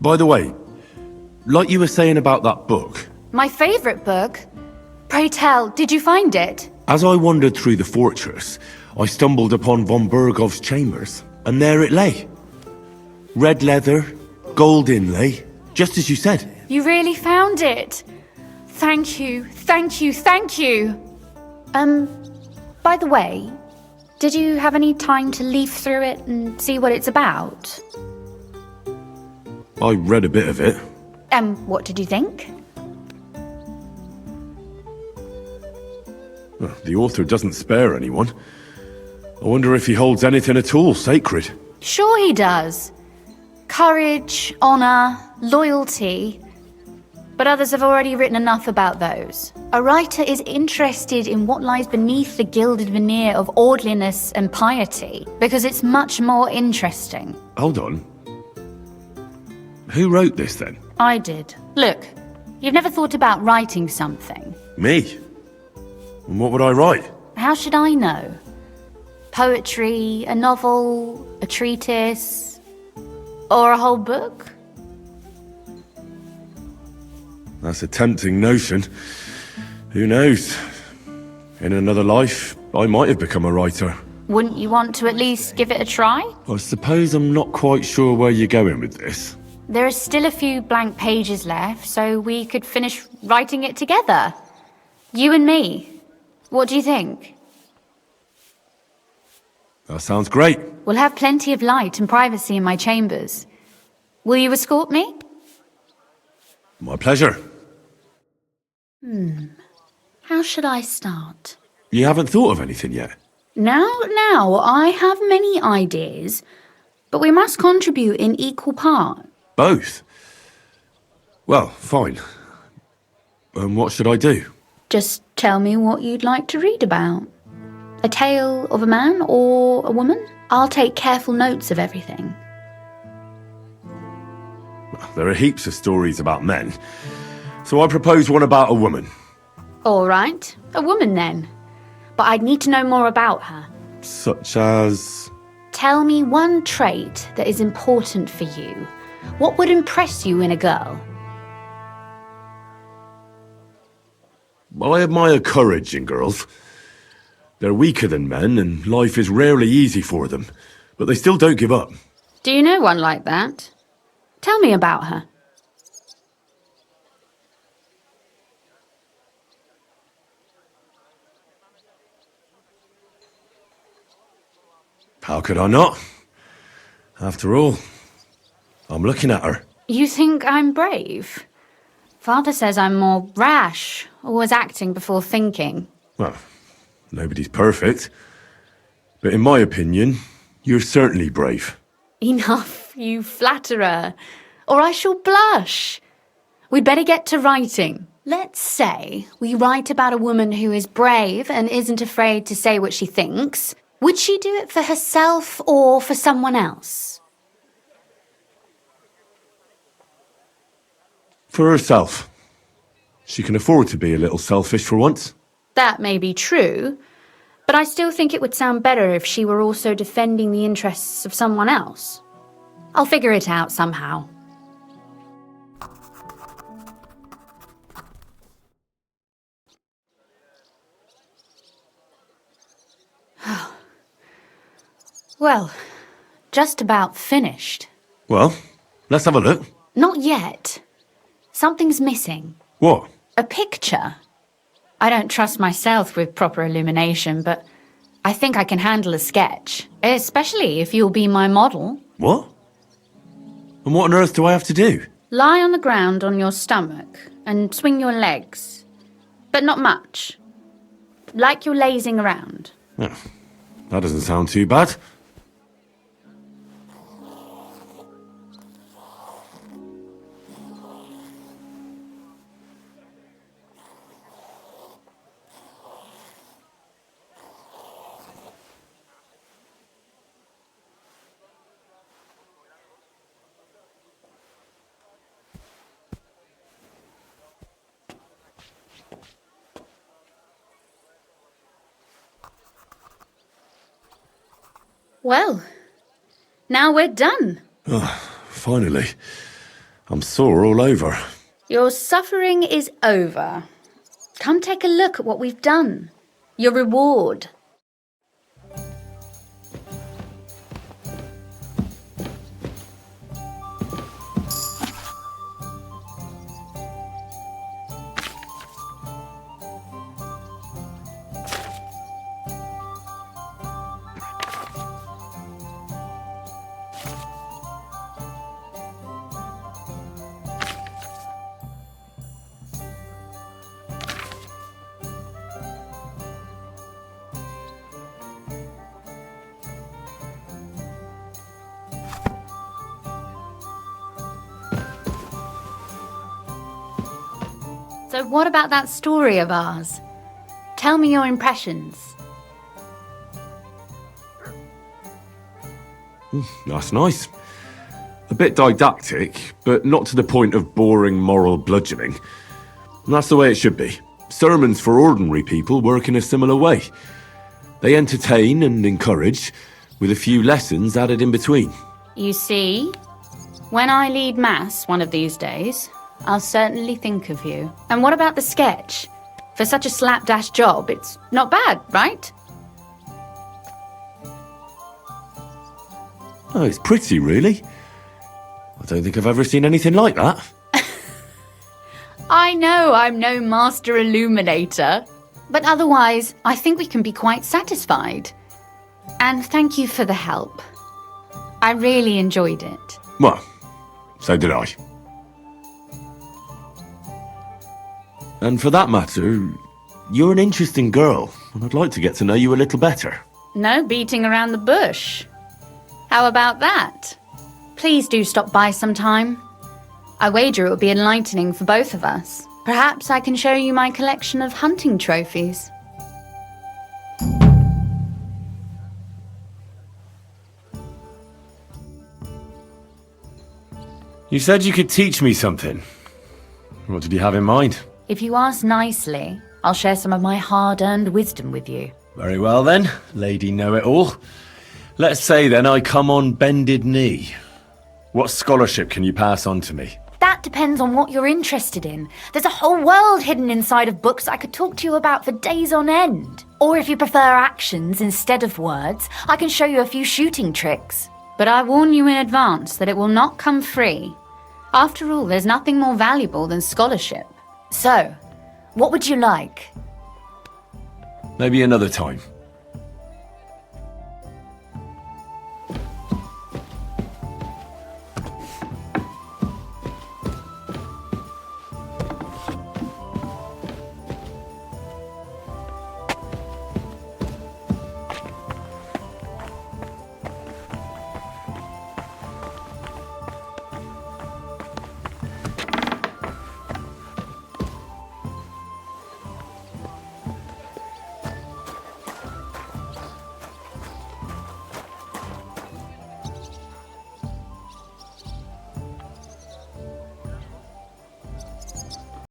By the way, like you were saying about that book, My favourite book? Pray tell, did you find it? as I wandered through the fortress, I stumbled upon von Bergov's chambers, and there it lay. Red leather, gold inlay, just as you said. You really found it. Thank you, thank you, thank you. By the way, did you have any time to leaf through it and see what it's about? I read a bit of it. What did you think? Well, the author doesn't spare anyone. I wonder if he holds anything at all sacred. Sure he does. Courage, honour, loyalty. But others have already written enough about those. A writer is interested in what lies beneath the gilded veneer of orderliness and piety, because it's much more interesting. Hold on. Who wrote this then? I did. Look, you've never thought about writing something. Me? And what would I write? How should I know? Poetry, a novel, a treatise, or a whole book? That's a tempting notion. Who knows? In another life, I might have become a writer. Wouldn't you want to at least give it a try? I suppose I'm not quite sure where you're going with this. There are still a few blank pages left, so we could finish writing it together. You and me. What do you think? That sounds great. We'll have plenty of light and privacy in my chambers. Will you escort me? My pleasure. How should I start? You haven't thought of anything yet? Now, I have many ideas, but we must contribute in equal part. Both? Well, fine. What should I do? Just tell me what you'd like to read about. A tale of a man or a woman? I'll take careful notes of everything. There are heaps of stories about men, so I propose one about a woman. All right, a woman then. But I'd need to know more about her. Such as... Tell me one trait that is important for you. What would impress you in a girl? I admire courage in girls. They're weaker than men, and life is rarely easy for them, but they still don't give up. Do you know one like that? Tell me about her. How could I not? After all, I'm looking at her. You think I'm brave? Father says I'm more rash, always acting before thinking. Well, nobody's perfect. But in my opinion, you're certainly brave. Enough, you flatterer, or I shall blush. We'd better get to writing. Let's say we write about a woman who is brave and isn't afraid to say what she thinks. Would she do it for herself or for someone else? For herself. She can afford to be a little selfish for once. That may be true, but I still think it would sound better if she were also defending the interests of someone else. I'll figure it out somehow. Well, just about finished. Well, let's have a look. Not yet. Something's missing. What? A picture. I don't trust myself with proper illumination, but I think I can handle a sketch, especially if you'll be my model. What? And what on earth do I have to do? Lie on the ground on your stomach and swing your legs, but not much. Like you're lazing around. Oh, that doesn't sound too bad. Well, now we're done. Oh, finally. I'm sore all over. Your suffering is over. Come take a look at what we've done. Your reward. So what about that story of ours? Tell me your impressions. That's nice. A bit didactic, but not to the point of boring moral bludgeoning. That's the way it should be. Sermons for ordinary people work in a similar way. They entertain and encourage, with a few lessons added in between. You see, when I lead mass one of these days, I'll certainly think of you. And what about the sketch? For such a slapdash job, it's not bad, right? Oh, it's pretty, really. I don't think I've ever seen anything like that. I know I'm no master illuminator, but otherwise, I think we can be quite satisfied. And thank you for the help. I really enjoyed it. Well, so did I. And for that matter, you're an interesting girl, and I'd like to get to know you a little better. No beating around the bush. How about that? Please do stop by sometime. I wager it will be enlightening for both of us. Perhaps I can show you my collection of hunting trophies. You said you could teach me something. What did you have in mind? If you ask nicely, I'll share some of my hard-earned wisdom with you. Very well then, Lady Know-It-All. Let's say then I come on bended knee. What scholarship can you pass on to me? That depends on what you're interested in. There's a whole world hidden inside of books I could talk to you about for days on end. Or if you prefer actions instead of words, I can show you a few shooting tricks. But I warn you in advance that it will not come free. After all, there's nothing more valuable than scholarship. So, what would you like? Maybe another time.